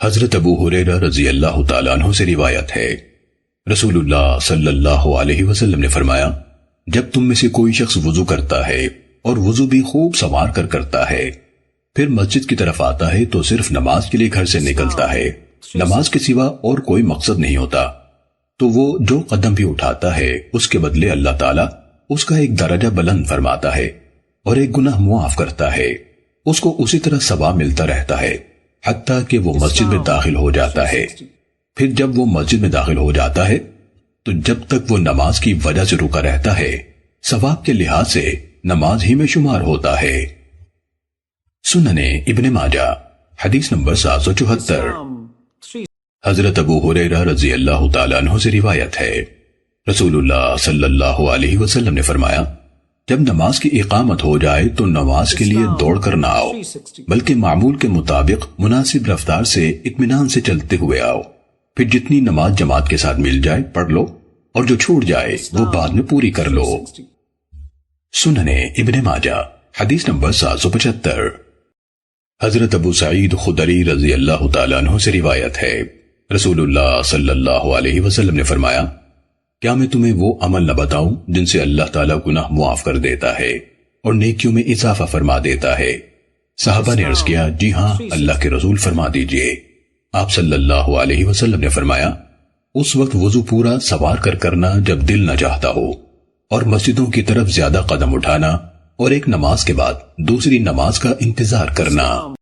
حضرت ابو ہریرہ رضی اللہ تعالیٰ عنہ سے روایت ہے، رسول اللہ صلی اللہ علیہ وسلم نے فرمایا، جب تم میں سے کوئی شخص وضو کرتا ہے اور وضو بھی خوب سنوار کر کرتا ہے، پھر مسجد کی طرف آتا ہے تو صرف نماز کے لیے گھر سے نکلتا ہے، نماز کے سوا اور کوئی مقصد نہیں ہوتا، تو وہ جو قدم بھی اٹھاتا ہے اس کے بدلے اللہ تعالیٰ اس کا ایک درجہ بلند فرماتا ہے اور ایک گناہ معاف کرتا ہے، اس کو اسی طرح ثواب ملتا رہتا ہے حتیٰ کہ وہ مسجد میں داخل ہو جاتا ہے۔ پھر جب وہ مسجد میں داخل ہو جاتا ہے تو جب تک وہ نماز کی وجہ سے رکا رہتا ہے ثواب کے لحاظ سے نماز ہی میں شمار ہوتا ہے۔ سننے ابن ماجہ حدیث نمبر 774۔ حضرت ابو ہریرہ رضی اللہ تعالیٰ عنہ سے روایت ہے، رسول اللہ صلی اللہ علیہ وسلم نے فرمایا، جب نماز کی اقامت ہو جائے تو نماز کے لیے دوڑ کر نہ آؤ، بلکہ معمول کے مطابق مناسب رفتار سے اطمینان سے چلتے ہوئے آؤ، پھر جتنی نماز جماعت کے ساتھ مل جائے پڑھ لو، اور جو چھوٹ جائے وہ بعد میں پوری کر لو۔ سننے ابن ماجہ حدیث نمبر 775۔ حضرت ابو سعید خدری رضی اللہ تعالیٰ عنہ سے روایت ہے، رسول اللہ صلی اللہ علیہ وسلم نے فرمایا، کیا میں تمہیں وہ عمل نہ بتاؤں جن سے اللہ تعالیٰ گناہ معاف کر دیتا ہے اور نیکیوں میں اضافہ فرما دیتا ہے؟ صحابہ نے عرض کیا، جی ہاں اللہ کے رسول، فرما دیجئے۔ آپ صلی اللہ علیہ وسلم نے فرمایا، اس وقت وضو پورا سوار کر کرنا جب دل نہ چاہتا ہو، اور مسجدوں کی طرف زیادہ قدم اٹھانا، اور ایک نماز کے بعد دوسری نماز کا انتظار کرنا۔